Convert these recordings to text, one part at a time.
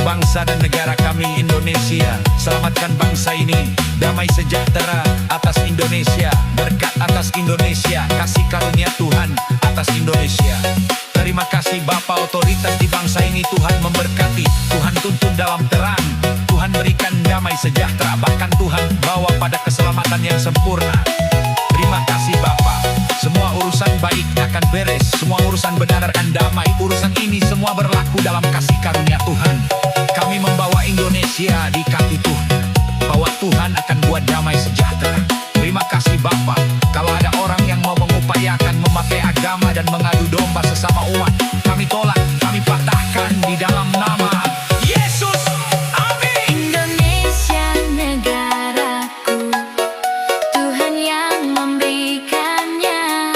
bangsa dan negara kami Indonesia. Selamatkan bangsa ini, damai sejahtera atas Indonesia, berkat atas Indonesia, kasih karunia Tuhan atas Indonesia. Terima kasih Bapak otoritas di bangsa ini, Tuhan memberkati, Tuhan tuntun dalam terang, Tuhan berikan damai sejahtera, bahkan Tuhan bawa pada keselamatan yang sempurna. Terima kasih Bapak. Semua urusan baik akan beres, semua urusan benar akan damai. Urusan ini semua berlaku dalam kasih karunia Tuhan. Kami membawa Indonesia di kaki Tuhan, bahwa Tuhan akan buat damai sejahtera. Terima kasih Bapak. Kalau ada orang yang mau mengupayakan memakai agama dan mengadu domba sesama umat, kami tolak, kami patahkan di dalam nama Yesus. Amin. Indonesia negaraku, Tuhan yang memberikannya.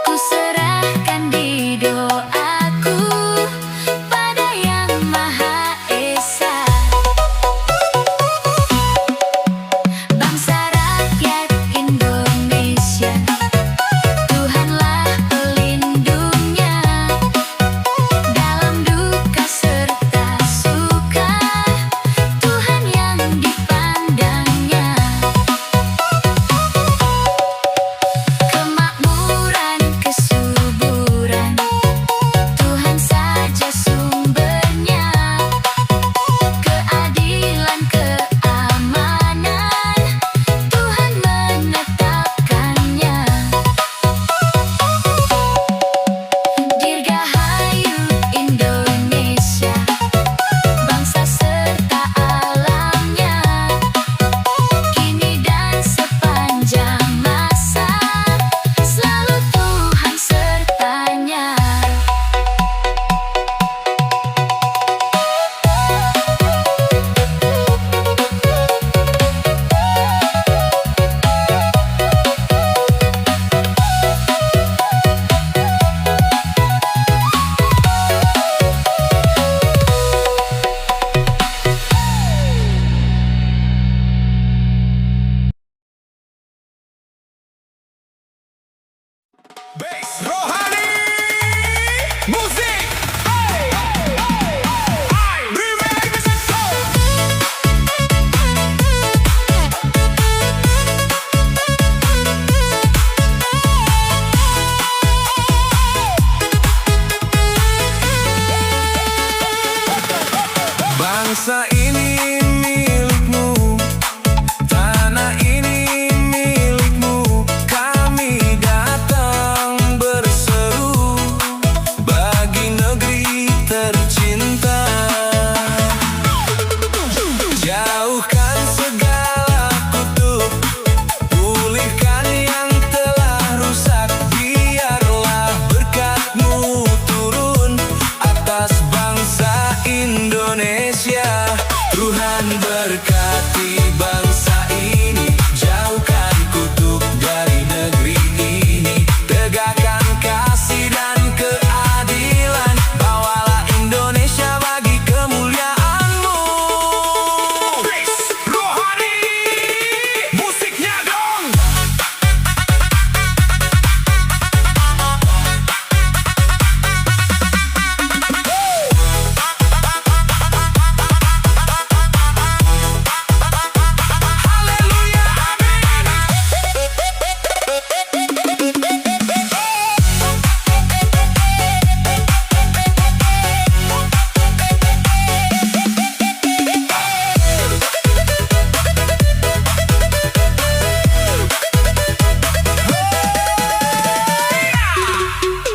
Ku serahkan di doaku pada Yang Maha Esa. Bangsa rakyat Indonesia, Tuhanlah pelindungnya. Dalam duka serta suka, Tuhan yang dipandangnya. Kemakmuran, kesuburan, Tuhan saja sumbernya. Keadilan, keamanan, Tuhan menetapkannya. Dirgahayu Indonesia, bangsa serta alamnya, kini dan sepanjang masa, selalu Tuhan sertanya. Bass Rohani Musik. I remake this song. Bangsa ini milikmu, tanah ini milikmu. Kami datang berseru bagi negeri tercinta. Jauhkan segala kutuk, pulihkan yang telah rusak. Biarlah berkat-Mu turun atas bangsa Indonesia. Tuhan berkati bangsa ini, jauhkan kutuk dari negeri ini. Tegakkan kasih dan keadilan, bawalah Indonesia bagi kemuliaan-Mu. Bass Rohani, musiknya dong. Haleluya, amin.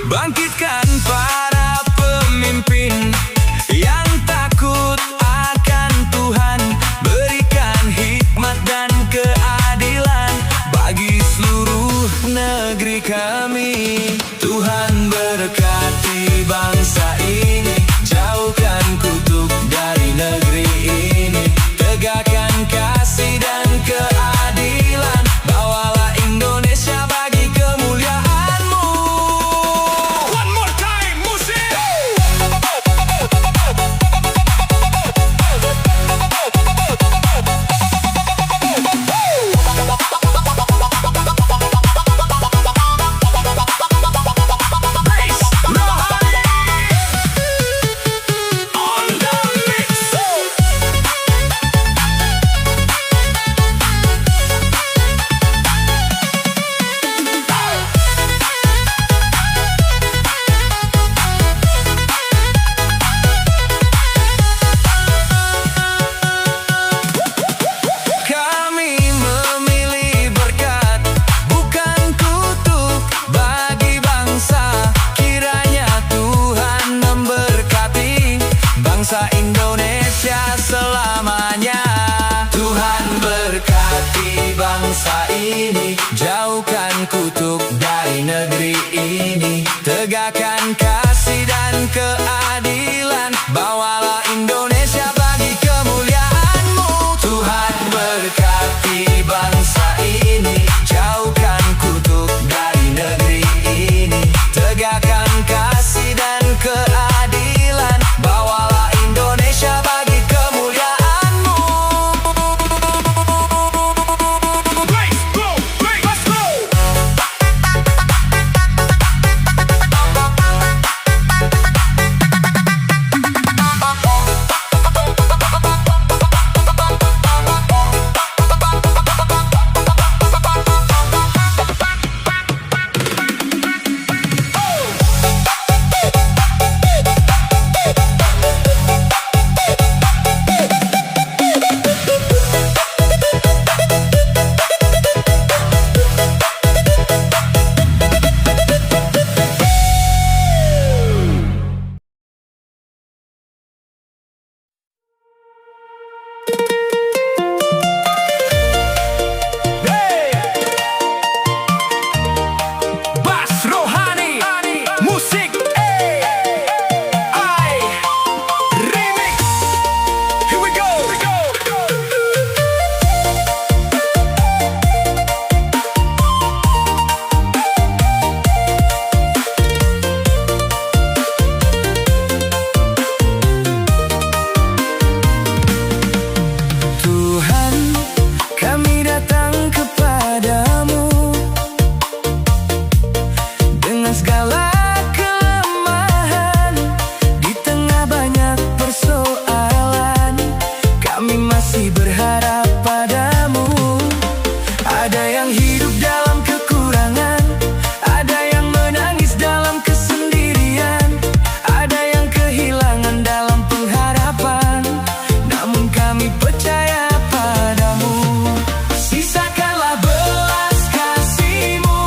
Bangkitkan para pemimpin yang takut akan Tuhan. Berikan hikmat dan keadilan bagi seluruh negeri kami. Tuhan berkati bangsa ini, jauhkan kutuk dari negeri ini. Tegakkan kasih dan keadilan, bawalah Indonesia bagi kemuliaan-Mu. One more time, musik. Bass Rohani. Tegakkan kasih dan keadilan, bawalah Indonesia bagi kemuliaan-Mu. Tuhan berkati bangsa ini, jauhkan kutuk dari negeri ini. Tegakkan kasih dan keadilan, bawalah Indonesia bagi kemuliaan-Mu. Let's go, let's go. Hey! Bas Rohani, musik AI remix. Here we go. Tuhan, kami datang kepadamu dengan segala kelemahan. Di tengah banyak persoalan, kami masih berharap padamu. Ada yang hidup dalam kekurangan, ada yang menangis dalam kesendirian, ada yang kehilangan dalam pengharapan. Namun kami percaya padamu. Sisakanlah belas kasih-Mu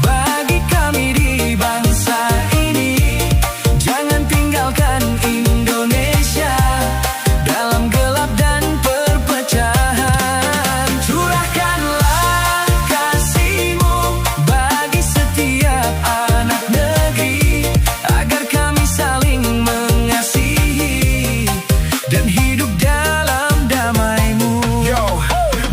bagi kami di bangsa ini. Jangan tinggalkan Indonesia dalam gelap dan perpecahan. Curahkanlah kasih-Mu bagi setiap anak negeri, agar kami saling mengasihi dan hidup dalam damai-Mu. Yo,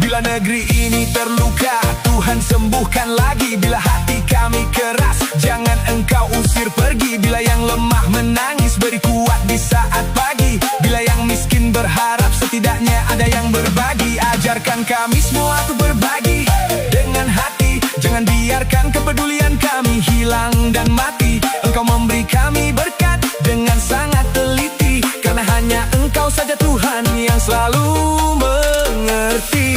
bila negeri ini terluka, Tuhan sembuhkan lagi. Bila hati kami keras, jangan Engkau usir pergi. Bila yang lemah menangis, beri kuat di saat pagi. Bila yang miskin berharap, setidaknya ada yang berbagi. Ajarkan kami semua untuk berbagi dengan hati. Jangan biarkan kepedulian kami hilang dan mati. Engkau memberi kami berkat dengan sangat teliti, karena hanya Engkau saja Tuhan yang selalu mengerti.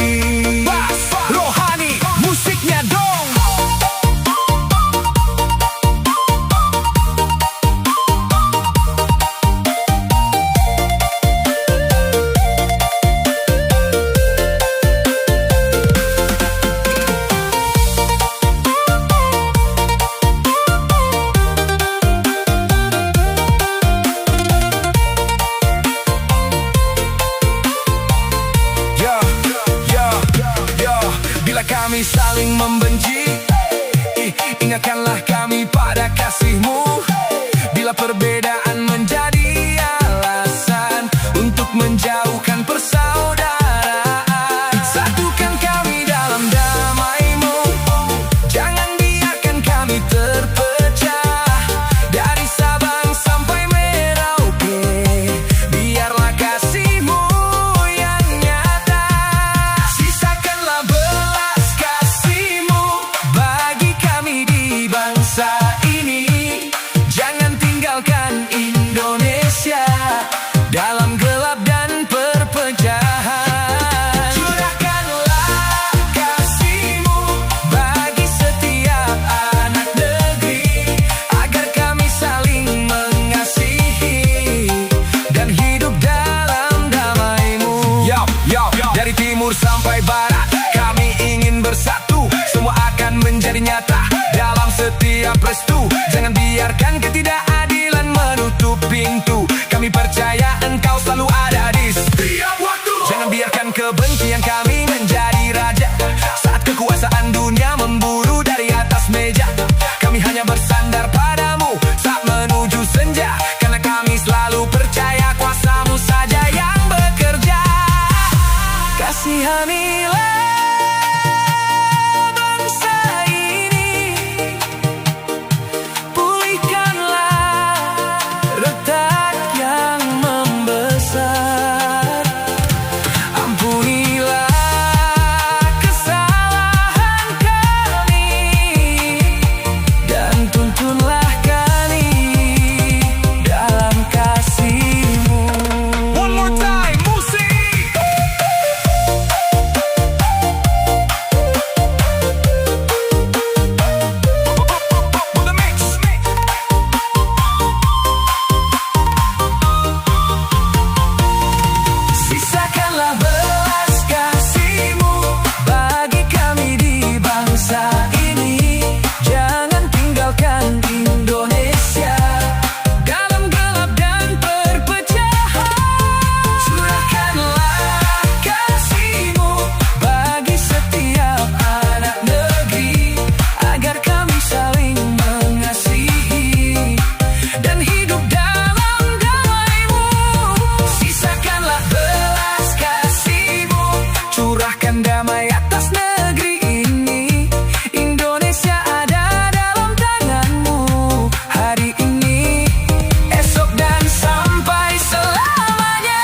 Bas Rohani, musiknya dong. Kasihanilah bangsa ini, pulihkanlah retak yang membesar. Ampunilah kesalahan kami dan tuntunlah kami dalam kasih-Mu. One more time, musik. The mix. Sisakanlah belas kasih-Mu bagi kami di bangsa ini. Jangan tinggalkan Indonesia dalam gelap dan perpecahan. Curahkanlah kasih-Mu bagi setiap anak negeri, agar kami saling mengasihi dan hidup dalam damai-Mu. Sisakanlah belas kasih-Mu, curahkan damai atas negeri ini. Indonesia ada dalam tangan-Mu, hari ini, esok dan sampai selamanya.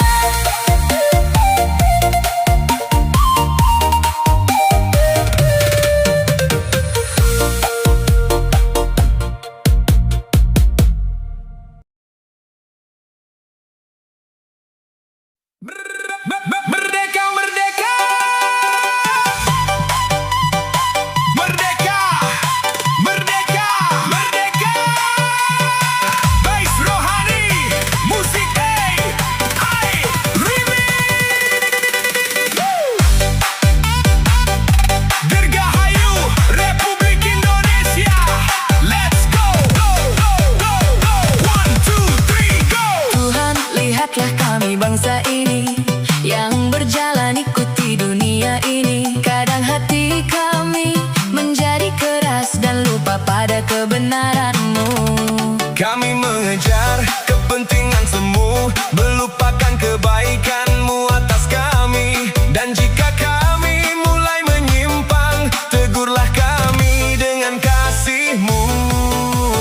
Merdeka, merdeka. Merdeka, merdeka, merdeka. Bass rohani, musik AI remix. Dirgahayu Republik Indonesia. Let's go, go, go, go, go. 1, 2, 3, go. Tuhan, lihatlah kami bangsa ini yang berjalan ikuti dunia ini. Kadang hati kami menjadi keras dan lupa pada kebenaran-Mu. Kami mengejar kepentingan semu, melupakan kebaikan-Mu atas kami. Dan jika kami mulai menyimpang, tegurlah kami dengan kasih-Mu,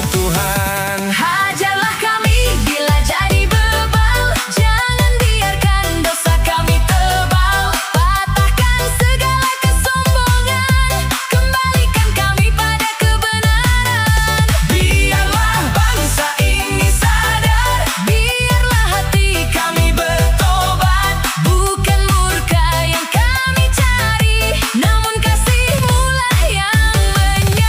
Tuhan. Hajarlah kami bila jadi bebal, jangan biarkan dosa kami tebal. Patahkan segala kesombongan, kembalikan kami pada kebenaran. Biarlah bangsa ini sadar, biarlah hati kami bertobat. Bukan murka yang kami cari, namun kasih-Mu lah yang menyadarkan.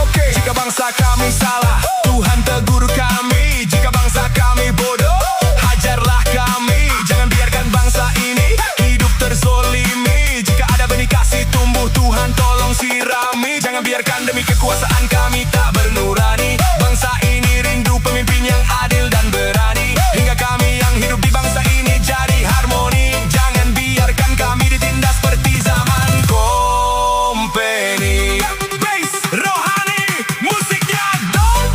Oke. Jika bangsa kami salah, Tuhan tegur kami. Jika bangsa kami bodoh, hajarlah kami. Jangan biarkan bangsa ini hidup terzolimi. Jika ada benih kasih tumbuh, Tuhan tolong sirami. Jangan biarkan demi kekuasaan kami tak bernurani. Bangsa ini rindu pemimpin yang adil dan berani, hingga kami yang hidup di bangsa ini jadi harmoni. Jangan biarkan kami ditindas seperti zaman company. Bass rohani, musiknya dong.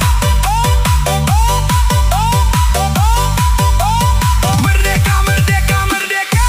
Merdeka, merdeka, merdeka.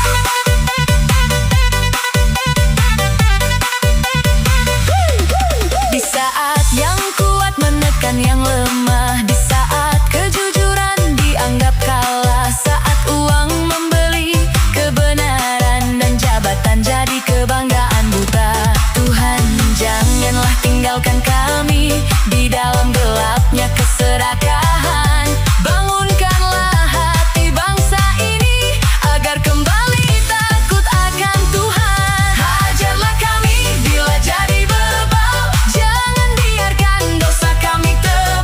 Di saat yang kuat menekan yang lemah, di saat kejujuran dianggap kalah, saat uang membeli kebenaran dan jabatan jadi kebanggaan buta. Tuhan, janganlah tinggalkan kami di dalam gelapnya keserakahan. Bangunkanlah hati bangsa ini agar kembali takut akan Tuhan. Hajarlah kami bila jadi bebal, jangan biarkan dosa kami tebal.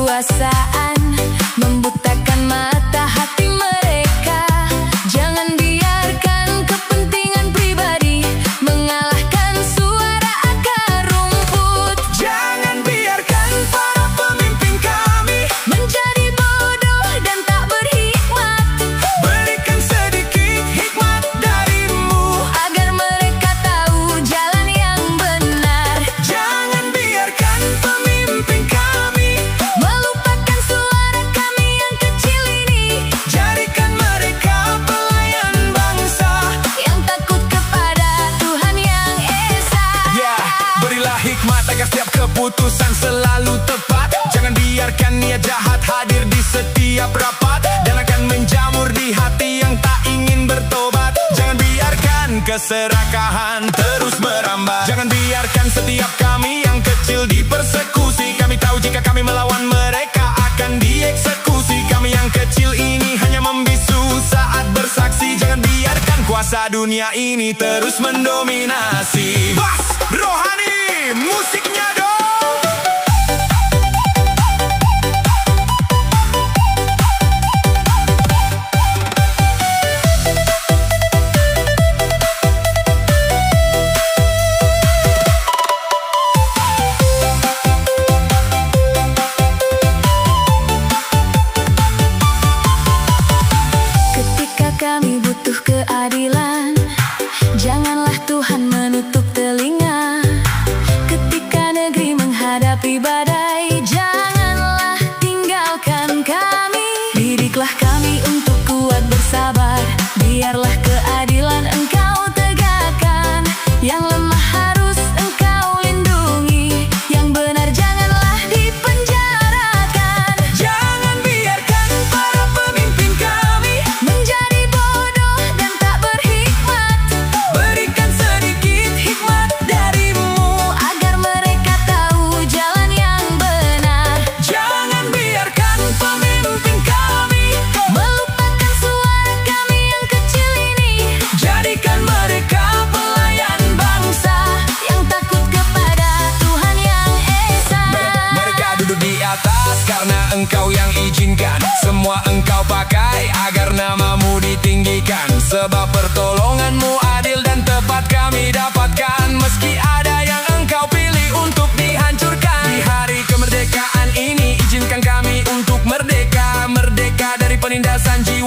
kekuasaan membutakan mata hati mereka. Jangan biarkan kepentingan pribadi mengalahkan suara akar rumput. Jangan biarkan para pemimpin kami Menjadi bodoh dan tak berhikmat, berikan sedikit hikmat darimu agar mereka tahu jalan yang benar. Jangan biarkan pemimpin kami Melupakan suara kami yang kecil ini, jadikan mereka pelayan bangsa. yang takut kepada Tuhan yang Esa. Ya, berilah hikmat agar setiap keputusan selalu tepat. Jangan biarkan niat jahat hadir di setiap rapat dan akan menjamur di hati yang tak ingin bertobat. Jangan biarkan keserakahan terus merambah. Jangan biarkan setiap kami yang kecil dipersekusi. Kami tahu jika kami melawan mereka akan dieksekusi. Kami yang kecil ini hanya membisu saat bersaksi. Jangan biarkan kuasa dunia ini terus mendominasi. Bas Rohani, musiknya dong. Ketika kami butuh keadilan, janganlah Tuhan menutup telinga. Ketika negeri menghadapi badai, janganlah tinggalkan kami. Didiklah kami untuk kuat bersabar, biarlah keadilan Engkau tegakkan. Yang lemah harus Engkau lindungi, yang benar janganlah dipenjarakan. Jangan biarkan para pemimpin kami Menjadi bodoh dan tak berhikmat, berikan sedikit hikmat darimu agar mereka tahu jalan yang benar. Jangan biarkan pemimpin kami Melupakan suara kami yang kecil ini, jadikan mereka pelayan bangsa. yang takut kepada Tuhan yang Esa. Mereka duduk di atas karena Engkau yang izinkan. Semua Engkau pakai agar namamu ditinggikan. Sebab pertolonganmu adil dan tepat kami dapatkan. Meski ada yang Engkau pilih untuk dihancurkan. Di hari kemerdekaan ini izinkan kami untuk merdeka. Merdeka dari penindasan jiwa